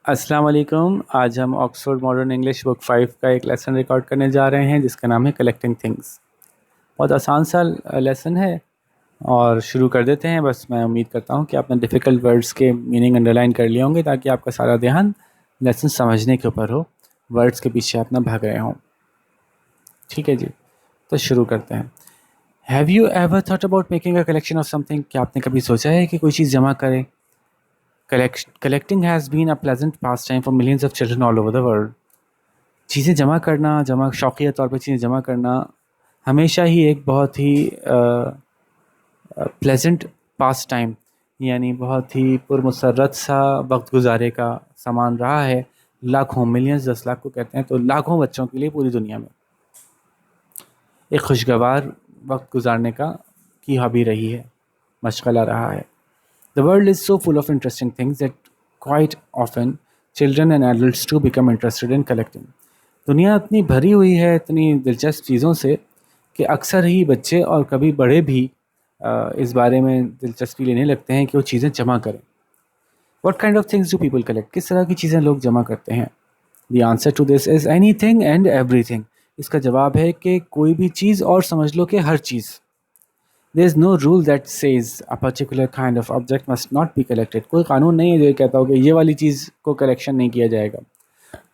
अस्सलाम वालेकुम। आज हम ऑक्सफोर्ड मॉडर्न इंग्लिश बुक 5 का एक लेसन रिकॉर्ड करने जा रहे हैं जिसका नाम है कलेक्टिंग थिंग्स। बहुत आसान सा लेसन है और शुरू कर देते हैं। बस मैं उम्मीद करता हूँ कि आपने डिफ़िकल्ट वर्ड्स के मीनिंग अंडरलाइन कर लिए होंगे ताकि आपका सारा ध्यान लेसन समझने के ऊपर हो, वर्ड्स के पीछे आप ना भाग रहे हों। ठीक है जी, तो शुरू करते हैं। Have you ever thought about making a collection of something? क्या आपने कभी सोचा है कि कोई चीज़ जमा करें? Collecting has been a pleasant pastime for millions of children all over the world. चीज़ें जमा करना, शौकिया तौर पे चीज़ें जमा करना हमेशा ही एक बहुत ही प्लेजेंट पास टाइम यानी बहुत ही पुरमसरत सा वक्त गुजारे का सामान रहा है। लाखों, मिलियंस, 10 लाख को कहते हैं तो लाखों बच्चों के लिए पूरी दुनिया में एक खुशगवार वक्त गुजारने की हॉबी रही है, मशगला रहा है। The world is so full of interesting things that quite often children and adults too become interested in collecting. दुनिया इतनी भरी हुई है इतनी दिलचस्प चीज़ों से कि अक्सर ही बच्चे और कभी बड़े भी इस बारे में दिलचस्पी लेने लगते हैं कि वो चीज़ें जमा करें। What kind of things do people collect? किस तरह की चीज़ें लोग जमा करते हैं? The answer to this is anything and everything. इसका जवाब है कि कोई भी चीज़ और समझ लो कि हर चीज़। There is no rule that says a particular kind of object must not be collected. कोई कानून नहीं है जो ये कहता हो कि ये वाली चीज़ को कलेक्शन नहीं किया जाएगा।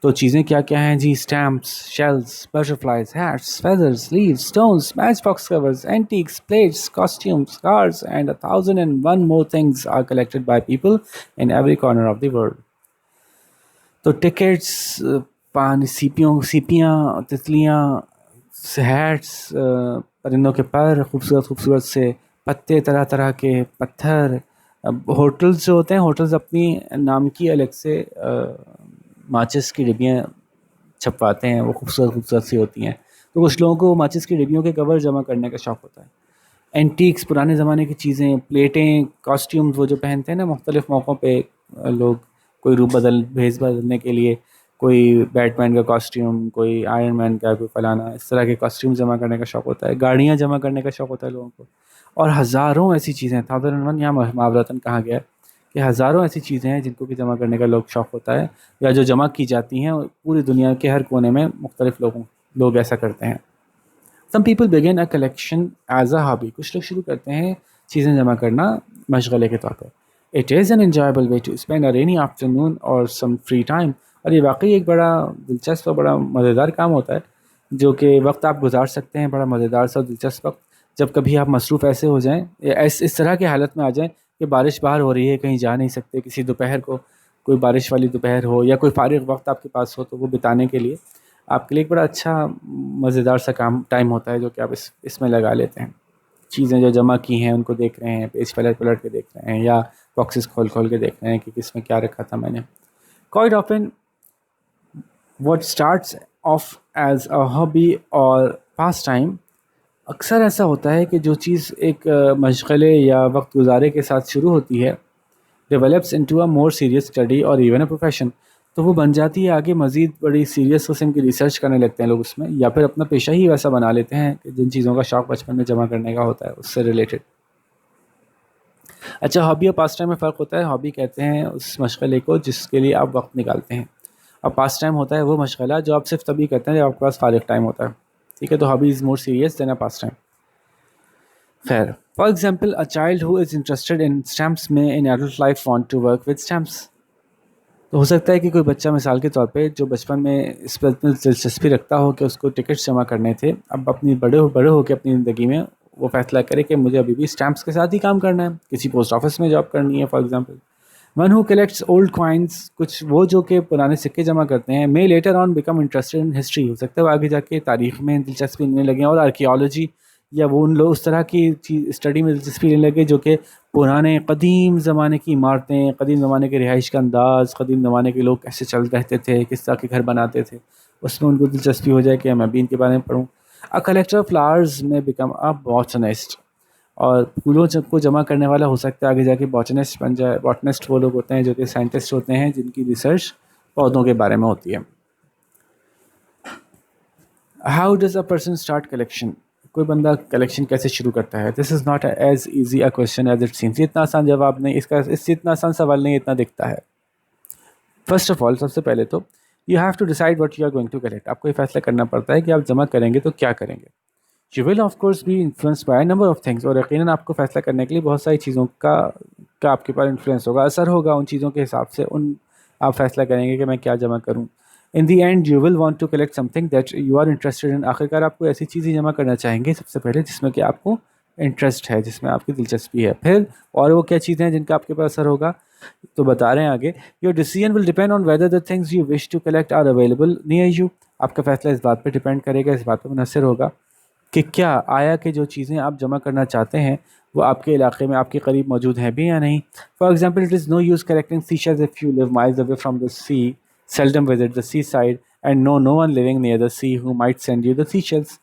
तो चीज़ें क्या क्या हैं जी? Stamps, shells, butterflies, hats, feathers, leaves, stones, matchbox covers, antiques, plates, costumes, cars, and 1,001 more things are collected by people in every corner of the world. तो टिकट्स, पानी, सीपियाँ, तितलियाँ, हैट्स, परिंदों के पर, खूबसूरत खूबसूरत से पत्ते, तरह तरह के पत्थर। होटल्स जो होते हैं, होटल्स अपनी नाम की अलग से माचिस की डिब्बियाँ छपवाते हैं, वो खूबसूरत खूबसूरत सी होती हैं। तो कुछ लोगों को माचिस की डिब्बियों के कवर जमा करने का शौक़ होता है। एंटीक्स, पुराने ज़माने की चीज़ें, प्लेटें, कॉस्ट्यूम्स वो जो पहनते हैं ना मुख्तलिफ़ मौक़ों पे लोग, कोई भेस बदलने के लिए, कोई बैटमैन का कॉस्ट्यूम, कोई आयरन मैन का, कोई फलाना, इस तरह के कॉस्ट्यूम जमा करने का शौक़ होता है। गाड़ियाँ जमा करने का शौक़ होता है लोगों को, और हज़ारों ऐसी चीज़ें, 1001 यहाँ मुहावरतन कहा गया है कि हज़ारों ऐसी चीज़ें हैं जिनको कि जमा करने का शौक़ होता है, या जो जमा की जाती हैं पूरी दुनिया के हर कोने में मुख्तलिफ़ लोग ऐसा करते हैं। Some people begin a collection as a hobby. कुछ लोग शुरू करते हैं चीज़ें जमा करना मशगले के तौर पर। It is an enjoyable way to spend a rainy afternoon or some free time. और ये वाकई एक बड़ा दिलचस्प और बड़ा मज़ेदार काम होता है जो कि वक्त आप गुजार सकते हैं, बड़ा मज़ेदार सा दिलचस्प वक्त, जब कभी आप मसरूफ़ ऐसे हो जाएं या इस तरह की हालत में आ जाएं कि बारिश बाहर हो रही है, कहीं जा नहीं सकते, किसी दोपहर को कोई बारिश वाली दोपहर हो या कोई फारिग वक्त आपके पास हो, तो वो बिताने के लिए आपके लिए एक बड़ा अच्छा मज़ेदार सा टाइम होता है जो कि आप इसमें लगा लेते हैं। चीज़ें जो जमा की हैं उनको देख रहे हैं, पेज पलट पलट के देख रहे हैं, या बॉक्सेस खोल खोल के देख रहे हैं कि किस में क्या रखा था मैंने। Quite often what starts off as a hobby or pastime, अक्सर ऐसा होता है कि जो चीज़ एक मशगले या वक्त गुजारे के साथ शुरू होती है, develops into a more serious study और इवन अ प्रोफेशन, तो वो बन जाती है आगे मज़ीद बड़ी सीरियस किस्म की रिसर्च करने लगते हैं लोग उसमें, या फिर अपना पेशा ही वैसा बना लेते हैं कि जिन चीज़ों का शौक़ बचपन में जमा करने का होता है उससे रिलेटेड। अच्छा, हॉबी और पास टाइम में फ़र्क होता है। हॉबी कहते हैं उस मशगले को जिसके लिए आप वक्त निकालते हैं, और पास टाइम होता है वो मशगला जो आप सिर्फ तभी करते हैं जब आपके पास फारिग टाइम होता है। ठीक है, तो hobby is more serious than a pastime. खैर, for example, a child who is interested in stamps में in adult life want to work with stamps. तो हो सकता है कि कोई बच्चा मिसाल के तौर पे जो बचपन में इस पर इतनी दिलचस्पी रखता हो कि उसको टिकट्स जमा करने थे, अब अपनी बड़े हो के अपनी ज़िंदगी में वो फैसला करे कि मुझे अभी भी स्टैम्प्स के साथ ही काम करना है, किसी पोस्ट ऑफिस में जॉब करनी है for example. One who collects old coins, कुछ वो जो कि पुराने सिक्के जमा करते हैं, me later on become interested in history, हो सकता है वो आगे जाके तारीख में दिलचस्पी लेने लगे, और आर्कियोलॉजी, या वो उन लोग उस तरह की चीज़ स्टडी में दिलचस्पी लेने लगे जो कि पुराने कदीम ज़माने की इमारतें, कदीम ज़माने के रिहाइश का अंदाज़, कदीम ज़माने के लोग कैसे चल रहते थे, किस तरह के घर बनाते थे, उसमें उनको दिलचस्पी हो जाए कि मैं भी इनके बारे में पढ़ूँ। अ कलेक्टर ऑफ फ्लावर्स में बिकम अ बॉटनिस्ट, और फूलों को जमा करने वाला हो सकता है आगे जाके बॉटनिस्ट बन जाए। बॉटनिस्ट वो लोग होते हैं जो कि साइंटिस्ट होते हैं जिनकी रिसर्च पौधों के बारे में होती है। How does a person start collection? कोई बंदा कलेक्शन कैसे शुरू करता है? This is not as easy a question as it seems. इतना आसान जवाब नहीं इसका, इससे इतना आसान सवाल नहीं इतना दिखता है। फर्स्ट ऑफ ऑल, सबसे पहले तो you have to decide what you are going to collect. आपको ये फैसला करना पड़ता है कि आप जमा करेंगे तो क्या करेंगे। You will of course B influenced by number of things, और यकीनन आपको फैसला करने के लिए बहुत सारी चीज़ों का आपके पास इन्फ्लुएंस होगा, असर होगा उन चीज़ों के हिसाब से। उन आप फैसला करेंगे कि मैं क्या जमा करूँ। In the end you will want to collect something that you are interested in. आखिरकार आपको ऐसी चीज़ें जमा करना चाहेंगे सबसे पहले जिसमें कि आपको इंटरेस्ट है, जिसमें आपकी दिलचस्पी है। फिर और वो क्या चीज़ें हैं जिनका आपके पास असर होगा, तो बता रहे हैं आगे। Your decision will depend on whether the things you wish to collect are available near you. आपका फैसला इस बात पर डिपेंड करेगा, इस बात पर मुनहसर होगा कि क्या आया कि जो चीज़ें आप जमा करना चाहते हैं वो आपके इलाके में आपके करीब मौजूद हैं भी या नहीं। For example, it is no use collecting sea shells if you live miles away from the sea, seldom visit the seaside and know no one living near the sea who might send you the seashells।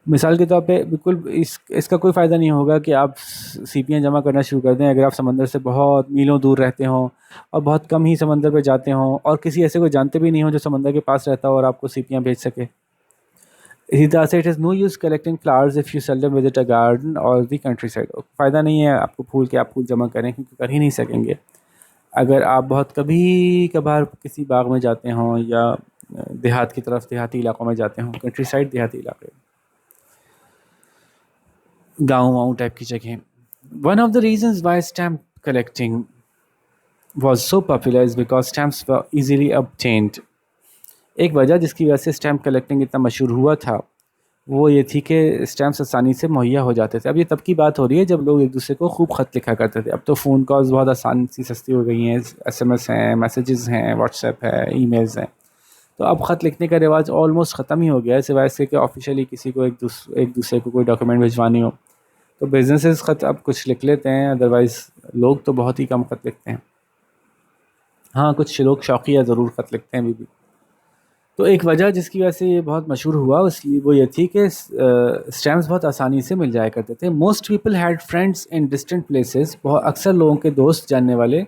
मिसाल के तौर पे बिल्कुल इसका कोई फ़ायदा नहीं होगा कि आप सीपियाँ जमा करना शुरू कर दें अगर आप समंदर से बहुत मीलों दूर रहते हों और बहुत कम ही समंदर पे जाते हों और किसी ऐसे को जानते भी नहीं हो जो समंदर के पास रहता हो और आपको सीपियाँ भेज सके। इसी तरह से it is no use collecting flowers if you seldom visit a garden और दी कंट्री साइड। फ़ायदा नहीं है आपको आप फूल जमा करें, क्योंकि कर ही नहीं सकेंगे अगर आप बहुत कभी कभार किसी बाग में जाते हों या देहात की तरफ, देहाती इलाकों में जाते हों, कंट्री साइड देहाती इलाके, गाँव वाँव टाइप की जगह। One of the reasons why stamp collecting was so popular is because stamps were easily obtained। एक वजह जिसकी वजह से स्टैम्प कलेक्टिंग इतना मशहूर हुआ था वो ये थी कि स्टैम्प्स आसानी से मुहैया हो जाते थे। अब ये तब की बात हो रही है जब लोग एक दूसरे को खूब ख़त लिखा करते थे। अब तो फ़ोन कॉल्स बहुत आसान सी सस्ती हो गई हैं, SMS हैं, मैसेजेस हैं, व्हाट्सएप है, ईमेल्स हैं। तो अब ख़त लिखने का रिवाज ऑलमोस्ट ख़त्म ही हो गया है, सिवाय इसके कि ऑफिशियली किसी को एक दूसरे को कोई डॉक्यूमेंट भिजवानी हो तो बिजनेसेस ख़त अब कुछ लिख लेते हैं, अदरवाइज़ लोग तो बहुत ही कम ख़त लिखते हैं। हाँ, कुछ लोग शौकिया ज़रूर ख़त लिखते हैं अभी भी। तो एक वजह जिसकी वजह से ये बहुत मशहूर हुआ उसकी वो ये थी कि स्टैम्प्स बहुत आसानी से मिल जाया करते थे। Most people had friends in distant places. बहुत अक्सर लोगों के दोस्त जानने वाले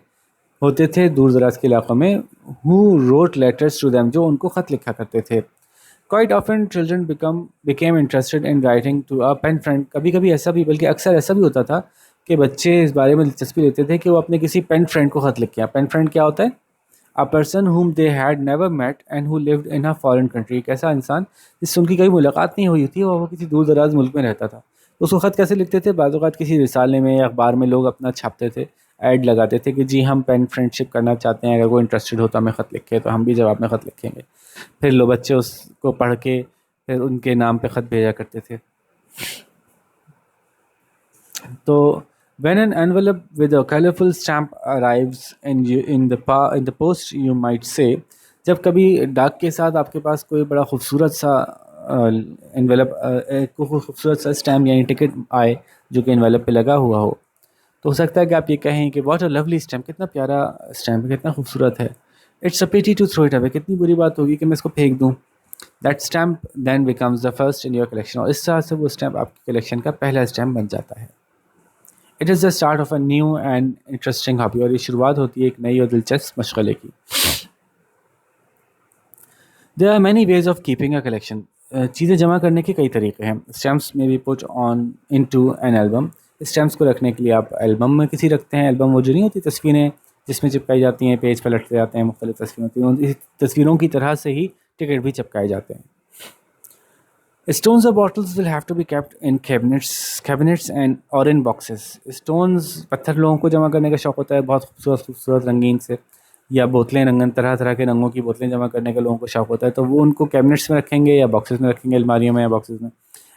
होते थे दूर दराज के इलाकों में। Who wrote letters to them, जो उनको ख़त लिखा करते थे। Quite often children became interested in writing to a pen friend. कभी कभी ऐसा भी, बल्कि अक्सर ऐसा भी होता था कि बच्चे इस बारे में दिलचस्पी लेते थे कि वो अपने किसी पेन फ्रेंड को ख़त लिख के। पेन फ्रेंड क्या होता है? A person whom they had never met and who lived in a foreign country। एक ऐसा इंसान जिससे उनकी कभी मुलाकात नहीं हुई थी और वो किसी दूर दराज मुल्क में रहता था। तो उसको ख़त कैसे लिखते थे? बाज़ औक़ात किसी रिसाले में या अखबार में लोग अपना छापते थे, ऐड लगाते थे कि जी हम पेन फ्रेंडशिप करना चाहते हैं, अगर कोई इंटरेस्टेड हो तो हमें ख़त लिखे, तो हम भी जवाब में ख़त लिखेंगे। फिर लोग बच्चे उसको पढ़ के फिर उनके नाम पे ख़त भेजा करते थे। तो when an envelope with a colorful stamp arrives in the post, you might say, जब कभी डाक के साथ आपके पास कोई बड़ा खूबसूरत सा एनवेलप, खूबसूरत सा स्टैम्प यानी टिकट आए जो कि एनवेलप पे लगा हुआ हो, तो हो सकता है कि आप ये कहें कि व्हाट अ लवली स्टैम्प, कितना प्यारा स्टैम्प है, कितना खूबसूरत है। It's a pity to throw it away, कितनी बुरी बात होगी कि मैं इसको फेंक दूँ। That stamp then becomes the first in your collection, और इस तरह से वो स्टैम्प आपकी कलेक्शन का पहला स्टैम्प बन जाता है। It is the start of a new and interesting hobby, और ये शुरुआत होती है एक नई और दिलचस्प मशगले की। There are many ways of keeping a collection. चीज़ें जमा करने के कई तरीके हैं। Stamps may be put on into an album. Stamps को रखने के लिए आप एल्बम में किसी रखते हैं। एल्बम वो जो नहीं होती तस्वीरें जिसमें चिपकाई जाती हैं, पेज पर लटके जाते हैं, मुख्तलिफ तस्वीरें होती हैं, इस तस्वीरों की तरह से ही टिकट भी चिपकाए जाते हैं। Stones or bottles will have to be kept in cabinets and or in boxes। Stones, पत्थर लोगों को जमा करने का शौक़ होता है, बहुत खूबसूरत रंगीन से, या बोतलें, रंगन तरह तरह के रंगों की बोतलें जमा करने का लोगों को शौक़ होता है, तो वो उनको कैबिनेट्स में रखेंगे या बॉक्सेस में रखेंगे, अलमारियों में या बॉक्सेस में।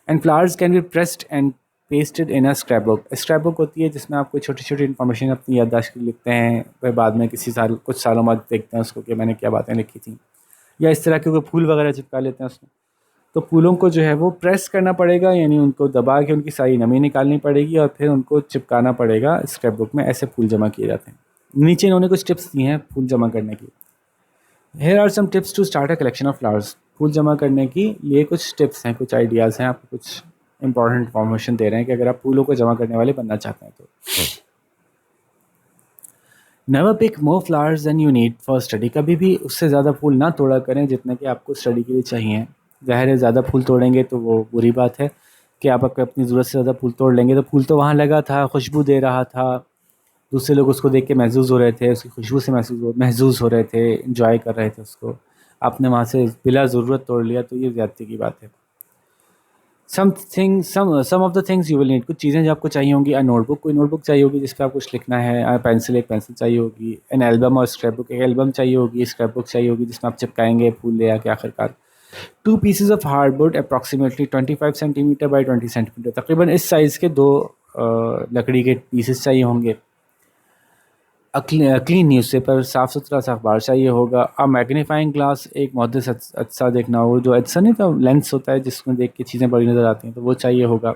And flowers can be pressed and pasted in a scrap book. Scrap book होती है जिसमें आप कोई छोटी छोटी इन्फॉर्मेशन अपनी याददाश्त की लिखते हैं, फिर बाद में कुछ सालों बाद देखते हैं उसको कि मैंने क्या बातें लिखी थी, या इस तरह के कोई फूल वगैरह चिपका लेते हैं उसमें। तो फूलों को जो है वो प्रेस करना पड़ेगा, यानी उनको दबा के उनकी सारी नमी निकालनी पड़ेगी और फिर उनको चिपकाना पड़ेगा स्क्रैप बुक में। ऐसे फूल जमा किए जाते हैं। नीचे इन्होंने कुछ टिप्स दी हैं फूल जमा करने की। Here are some tips to start a collection of flowers. फूल जमा करने की ये कुछ टिप्स हैं, कुछ आइडियाज़ हैं, आपको कुछ इंपॉर्टेंट इन्फॉर्मेशन दे रहे हैं कि अगर आप फूलों को जमा करने वाले बनना चाहते हैं तो। Never pick more flowers than you need for study. कभी भी उससे ज़्यादा फूल ना तोड़ा करें जितने कि आपको स्टडी के लिए चाहिए। ज़ाहिर है ज़्यादा फूल तोड़ेंगे तो वो बुरी बात है कि आप अपनी ज़रूरत से ज़्यादा फूल तोड़ लेंगे। तो फूल तो वहाँ लगा था, खुशबू दे रहा था, दूसरे लोग उसको देख के महसूस हो रहे थे, उसकी खुशबू से महसूस हो रहे थे, इंजॉय कर रहे थे उसको। आपने वहाँ से बिला ज़रूरत तोड़ लिया, तो ये ज़्यादती की बात है। Some of the things you will need, कुछ चीज़ें जो आपको चाहिए होंगी। नोटबुक, कोई नोटबुक चाहिए होगी जिस पे आप कुछ लिखना है। पेंसिल, एक पेंसिल चाहिए होगी। एन एल्बम और स्क्रैप बुक, एक एल्बम चाहिए होगी। स्क्रैप बुक चाहिए होगी जिसमें आप चिपकाएंगे फूल ले आके आखिरकार। 2 pieces of hardwood approximately 25 centimetre by 20 centimetre, तकरीबन इस साइज़ के दो लकड़ी के पीसेस चाहिए होंगे। क्लीन न्यूज़पेपर, साफ़ सुथरा सा अखबार चाहिए होगा। मैग्नीफाइंग ग्लास, एक मुहदस अच्छा देखना हो, जो अच्छा नहीं तो लेंस होता है जिसमें देख के चीज़ें बड़ी नज़र आती हैं, तो वो चाहिए होगा।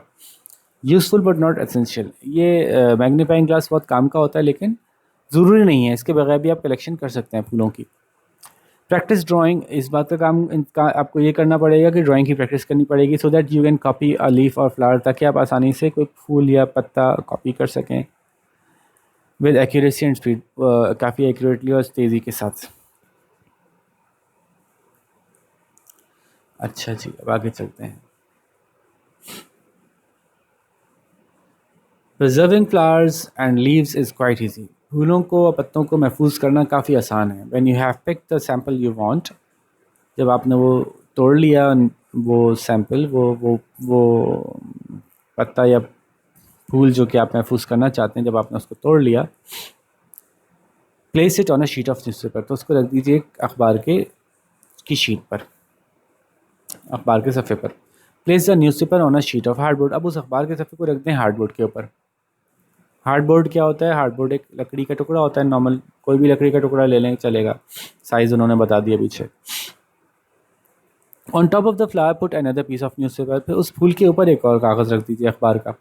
यूज़फुल बट नॉट एसेंशियल, ये मैग्नीफाइंग ग्लास बहुत काम का होता है लेकिन ज़रूरी नहीं है, इसके बगैर भी आप कलेक्शन कर सकते हैं फूलों की। प्रैक्टिस ड्राइंग, इस बात का काम इनका आपको ये करना पड़ेगा कि ड्राइंग की प्रैक्टिस करनी पड़ेगी, so that you can copy a leaf और फ्लावर, ताकि आप आसानी से कोई फूल या पत्ता कॉपी कर सकें विद एक्यूरेसी एंड स्पीड, काफ़ी एक्यूरेटली और तेज़ी के साथ। अच्छा जी, अब आगे चलते हैं। Preserving flowers and leaves is quite easy, फूलों को और पत्तों को महफूज करना काफ़ी आसान है। When you have picked the sample you want, जब आपने वो तोड़ लिया, वो सैम्पल, वो पत्ता या फूल जो कि आप महफूज करना चाहते हैं, जब आपने उसको तोड़ लिया, place it on a sheet of newspaper, तो उसको रख दीजिए एक अखबार के की शीट पर, अखबार के सफ़े पर। Place the newspaper on a sheet of hardboard, अब उस अखबार के सफ़े को रख दें हार्डबोर्ड के ऊपर। हार्डबोर्ड क्या होता है? हार्डबोर्ड एक लकड़ी का टुकड़ा होता है, नॉर्मल कोई भी लकड़ी का टुकड़ा ले लें चलेगा, साइज़ उन्होंने बता दिया पीछे। On top of the flower put another piece of newspaper, फिर उस फूल के ऊपर एक और कागज़ रख दीजिए अखबार का।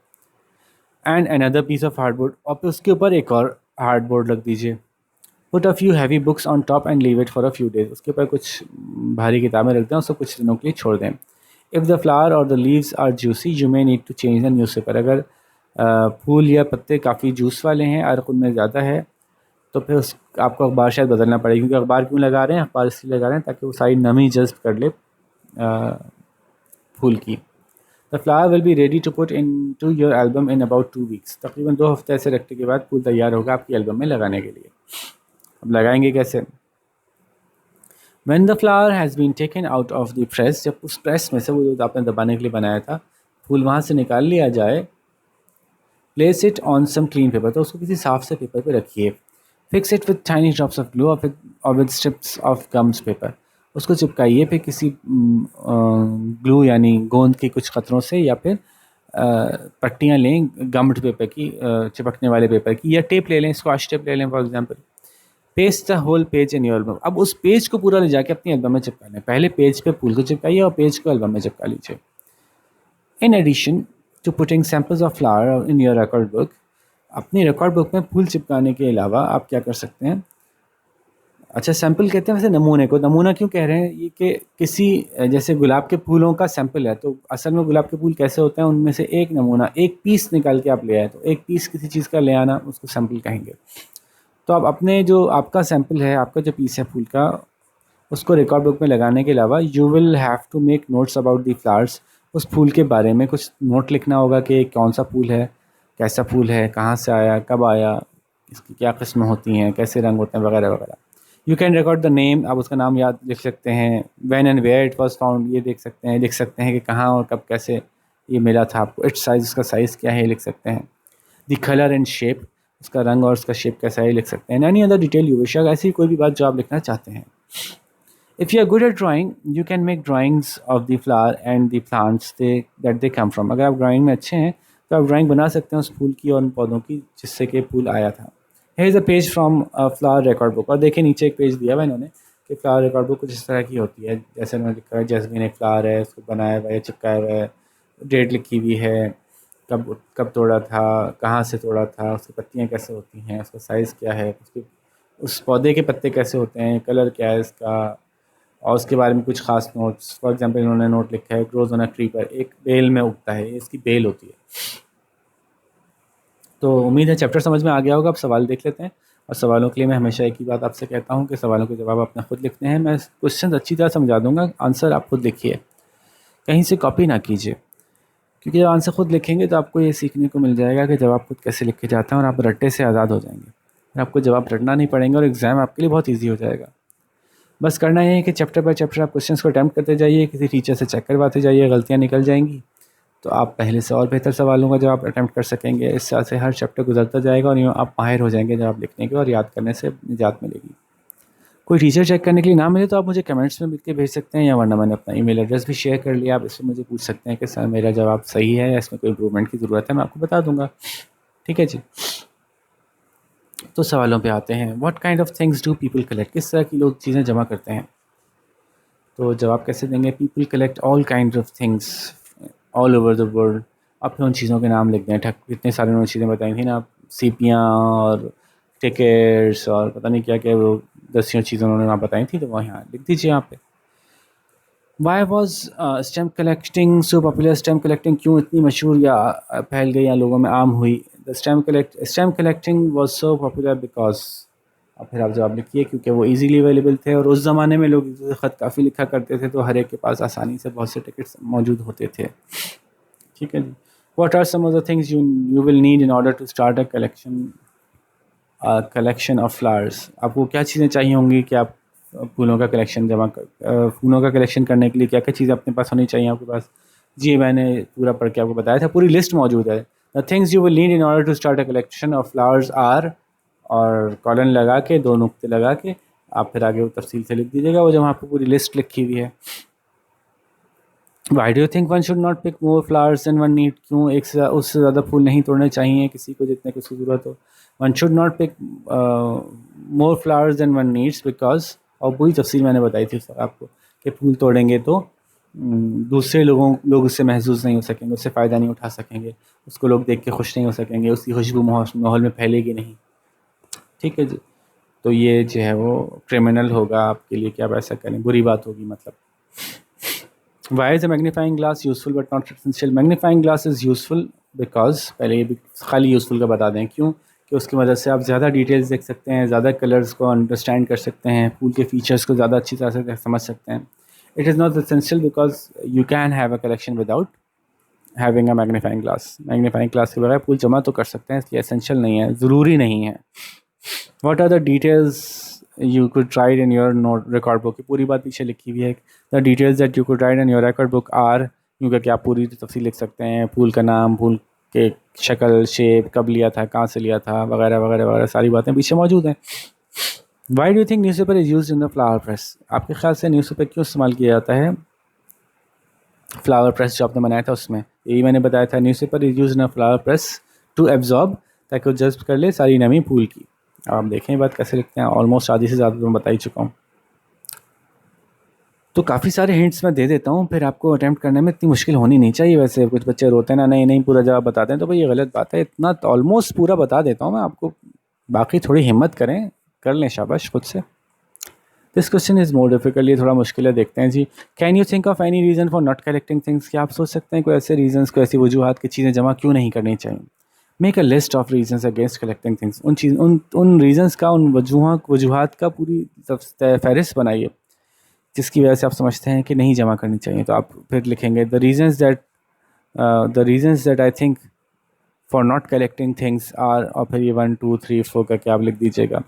And another piece of hardboard, और फिर उसके ऊपर एक और हार्डबोर्ड रख दीजिए। Put a few heavy books on top and leave it for a few days, उसके ऊपर कुछ भारी किताबें रख दें, उसको कुछ दिनों के लिए छोड़ दें। इफ़ द फ्लावर और the leaves are juicy you may need to change the newspaper, अगर फूल या पत्ते काफ़ी जूस वाले हैं और उनमें ज़्यादा है, तो फिर उस आपको अखबार शायद बदलना पड़ेगा। क्योंकि अखबार क्यों लगा रहे हैं? अखबार इसलिए लगा रहे हैं ताकि वो सारी नमी जज़्ब कर ले फूल की। The flower will be ready to put in to your album in about 2 weeks, तकरीबन 2 हफ्ते ऐसे रखने के बाद फूल तैयार होगा आपकी एल्बम में लगाने के लिए। अब लगाएंगे कैसे? When the flower has been taken out of the press, जब उस प्रेस में से, वो जो आपने दबाने के लिए बनाया था, फूल वहाँ से निकाल लिया जाए, place it on some clean paper, तो उसको किसी साफ से पेपर पे रखिए। Fix it with tiny drops of glue और with strips of gums paper, उसको चिपकाइए फिर किसी ग्लू यानी गोंद के कुछ कतरों से, या फिर पट्टियाँ लें गम्ड पेपर की, चिपकने वाले पेपर की, या टेप ले लें, स्क्वाश टेप ले लें for example. Paste the whole page in your album, अब उस पेज को पूरा ले जाके अपनी एल्बम में चिपका लें। पहले पेज पे फूल को चिपकाइए और पेज को एल्बम में चिपका लीजिए। In addition to putting samples of flower in your record book, अपनी रिकॉर्ड बुक में फूल चिपकाने के अलावा आप क्या कर सकते हैं? अच्छा, सैम्पल कहते हैं वैसे नमूने को, नमूना क्यों कह रहे हैं? ये कि किसी, जैसे गुलाब के फूलों का सैम्पल है, तो असल में गुलाब के फूल कैसे होते हैं, उनमें से एक नमूना, एक पीस निकाल के आप ले आए, तो एक पीस किसी चीज़ का ले आना, उसको सैम्पल कहेंगे। तो आप अपने जो आपका सैम्पल है, आपका जो पीस है फूल का, उसको रिकॉर्ड बुक में लगाने के अलावा you will have to make notes about the flowers, उस फूल के बारे में कुछ नोट लिखना होगा कि कौन सा फूल है, कैसा फूल है, कहाँ से आया, कब आया, इसकी क्या किस्में होती हैं, कैसे रंग होते हैं, वगैरह वगैरह। You can record the name, आप उसका नाम याद लिख सकते हैं। When and where it was found, ये देख सकते हैं, लिख सकते हैं कि कहाँ और कब कैसे ये मिला था आपको। इट्स साइज़, उसका साइज़ क्या है, लिख सकते हैं। द कलर एंड शेप, उसका रंग और उसका शेप कैसा है, लिख सकते हैं। Any other detail you wish, ऐसी कोई भी बात जो आप लिखना चाहते हैं। If you are good at drawing you can make drawings of the flower and the plants that they come from, अगर आप ड्राइंग में अच्छे हैं तो आप ड्राइंग बना सकते हैं उस फूल की और उन पौधों की जिससे कि फूल आया था। Here is a page from flower record book, और देखिए नीचे एक पेज दिया हुआ है इन्होंने कि फ्लावर रिकॉर्ड बुक कुछ इस तरह की होती है, जैसे उन्होंने लिखा है जैस्मीन एक फ्लावर है, उसको बनाया हुआ है, चिपकाया हुआ है, डेट लिखी हुई है, कब कब तोड़ा था, कहाँ से तोड़ा था, उसकी पत्तियाँ कैसे होती हैं, उसका साइज़ क्या है, उसके उस पौधे के पत्ते कैसे होते हैं, कलर क्या है इसका, और उसके बारे में कुछ खास नोट्स। फॉर एग्जांपल इन्होंने नोट लिखा है ग्रोज ऑन अ ट्री पर, एक बेल में उगता है, ये इसकी बेल होती है। तो उम्मीद है चैप्टर समझ में आ गया होगा। अब सवाल देख लेते हैं, और सवालों के लिए मैं हमेशा एक ही बात आपसे कहता हूँ कि सवालों के जवाब अपना खुद लिखते हैं। मैं क्वेश्चन अच्छी तरह समझा दूंगा, आंसर आप खुद लिखिए, कहीं से कॉपी ना कीजिए। क्योंकि जब आंसर खुद लिखेंगे तो आपको ये सीखने को मिल जाएगा कि जवाब खुद कैसे लिखे जाते हैं, और आप रट्टे से आज़ाद हो जाएंगे और आपको जवाब रटना नहीं पड़ेंगे और एग्ज़ाम आपके लिए बहुत ईजी हो जाएगा। बस करना ये है कि चैप्टर बाय चैप्टर आप क्वेश्चंस को अटैम्प्ट करते जाइए, किसी टीचर से चेक करवाते जाइए, गलतियाँ निकल जाएंगी तो आप पहले से और बेहतर सवालों का जवाब अटैम्प्ट कर सकेंगे। इस तरह से हर चैप्टर गुजरता जाएगा और यूँ आप माहिर हो जाएंगे जवाब लिखने के, और याद करने से निजात मिलेगी। कोई टीचर चेक करने के लिए ना मिले तो आप मुझे कमेंट्स में लिख के भेज सकते हैं, या वरना मैंने अपना ईमेल एड्रेस भी शेयर कर लिया, आप इससे मुझे पूछ सकते हैं कि सर मेरा जवाब सही है या इसमें कोई इम्प्रूवमेंट की ज़रूरत है, मैं आपको बता दूंगा। ठीक है जी। तो सवालों पे आते हैं। What kind of things do people collect, किस तरह की लोग चीज़ें जमा करते हैं। तो जवाब कैसे देंगे, people collect all kind of things all over the world. आप उन चीज़ों के नाम लिख दें, ठक इतने सारे उन्होंने चीज़ें बताई थी ना, सीपियाँ और टिकट्स और पता नहीं क्या क्या वो दसियों चीज़ें उन्होंने वहाँ बताई थी, तो वहाँ यहाँ लिख दीजिए यहाँ पे। Why was stamp collecting so popular, stamp collecting क्यों इतनी मशहूर या फैल गई या लोगों में आम हुई। The stamp collecting was so popular because, और फिर आप जवाब लिखिए, क्योंकि वो इजीली अवेलेबल थे और उस ज़माने में लोग ख़त काफ़ी लिखा करते थे, तो हर एक के पास आसानी से बहुत से टिकट्स मौजूद होते थे। ठीक है जी। What are some of the things you will need in order to start a collection of flowers. आपको क्या चीज़ें चाहिए होंगी कि आप फूलों का कलेक्शन फूलों का कलेक्शन करने के लिए क्या क्या चीज़ें अपने पास होनी चाहिए आपके पास। जी मैंने पूरा पढ़ के आपको बताया था, पूरी लिस्ट मौजूद है। The things you will need in order to start a collection of flowers are, और कॉलन लगा के 2 नुक्ते लगा के आप फिर आगे वो तफसील से लिख दीजिएगा, वो जो वहाँ पर पूरी लिस्ट लिखी हुई है। Why do you think one should not pick more flowers than one need, क्यों एक से उससे ज़्यादा फूल नहीं तोड़ने चाहिए किसी को जितने की उसकी ज़रूरत हो। One should not pick more flowers than one needs because, और पूरी तफसील मैंने बताई थी आपको कि फूल तोड़ेंगे तो दूसरे लोग उससे महसूस नहीं हो सकेंगे, उससे फ़ायदा नहीं उठा सकेंगे, उसको लोग देख के खुश नहीं हो सकेंगे, उसकी खुशबू माहौल में फैलेगी नहीं। ठीक है जी। तो ये जो है वो क्रिमिनल होगा आपके लिए कि आप ऐसा करें, बुरी बात होगी मतलब। Why is a magnifying glass useful but not essential. Magnifying glass is useful because, पहले ये भी खाली यूज़फुल का बता दें क्यों, कि उसकी मदद से आप ज़्यादा डिटेल्स देख सकते हैं, ज़्यादा कलर्स को अंडरस्टैंड कर सकते हैं, फूल के फीचर्स को ज़्यादा अच्छी तरह से समझ सकते हैं। It is not essential because you can have a collection without having a magnifying glass. Magnifying glass के बगैर फूल जमा तो कर सकते हैं, इसलिए एसेंशियल नहीं है, ज़रूरी नहीं है। What are the details you could write in your note record book? पूरी बात पीछे लिखी हुई है। The details that you could write in your record book are, क्योंकि कि आप पूरी तफसील लिख सकते हैं, फूल का नाम, फूल के शक्ल, शेप, कब लिया था, कहाँ से लिया था, वगैरह वगैरह वगैरह सारी बातें पीछे मौजूद हैं। Why do you think newspaper is used in the flower press? आपके ख्याल से न्यूज़पेपर क्यों इस्तेमाल किया जाता है फ्लावर प्रेस जो आपने बनाया था उसमें? यही मैंने बताया था, newspaper is used in a flower press to absorb, ताकि वो जज्ब कर ले सारी नमी फूल की। अब आप देखें बात कैसे लिखते हैं, ऑलमोस्ट आधी से ज़्यादा तो मैं बता ही चुका हूँ। तो काफ़ी सारे हिंट्स मैं दे देता हूँ, फिर आपको अटैम्प्ट करने में इतनी मुश्किल होनी नहीं चाहिए। वैसे कुछ बच्चे रोते हैं ना, नहीं नहीं पूरा जवाब बताते हैं, तो भाई ये गलत बात है। इतना तो ऑलमोस्ट पूरा बता देता हूँ मैं आपको, बाकी थोड़ी हिम्मत करें, कर लें शाबाश खुद से। This question is more difficult, ये थोड़ा मुश्किल है, देखते हैं जी। Can you think of any reason for not collecting things, क्या आप सोच सकते हैं कोई ऐसे रीजंस, कोई ऐसी वजूहत की चीज़ें जमा क्यों नहीं करनी चाहिए। Make a list of reasons against collecting things, उन रीजंस का, उन वजूहत का पूरी फहरिस्त बनाइए जिसकी वजह से आप समझते हैं कि नहीं जमा करनी चाहिए। तो आप फिर लिखेंगे the reasons that I think for not collecting things are, और फिर ये 1 2 3 4 करके आप लिख दीजिएगा।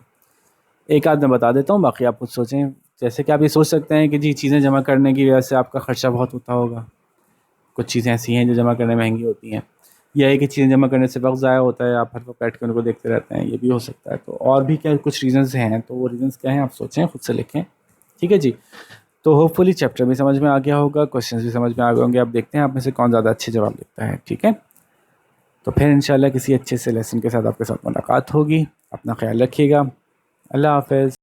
एक आध मैं बता देता हूँ, बाकी आप खुद सोचें। जैसे कि आप ये सोच सकते हैं कि जी चीज़ें जमा करने की वजह से आपका ख़र्चा बहुत होता होगा, कुछ चीज़ें ऐसी हैं जो जमा करने में महंगी होती हैं, या है कि चीज़ें जमा करने से वक्त ज़ाया होता है, आप हर वक्त बैठ कर उनको देखते रहते हैं, ये भी हो सकता है। तो और भी क्या कुछ रीजंस हैं, तो वो रीजंस क्या हैं आप सोचें, खुद से लिखें। ठीक है जी। तो होपफुली चैप्टर भी समझ में आ गया होगा, क्वेश्चंस भी समझ में आ गए होंगे। अब देखते हैं आप में से कौन ज़्यादा अच्छे जवाब लिखता है। ठीक है, तो फिर इंशाल्लाह किसी अच्छे से लेसन के साथ आपके साथ मुलाकात होगी। अपना ख्याल रखिएगा। अल्लाह हाफ़िज़।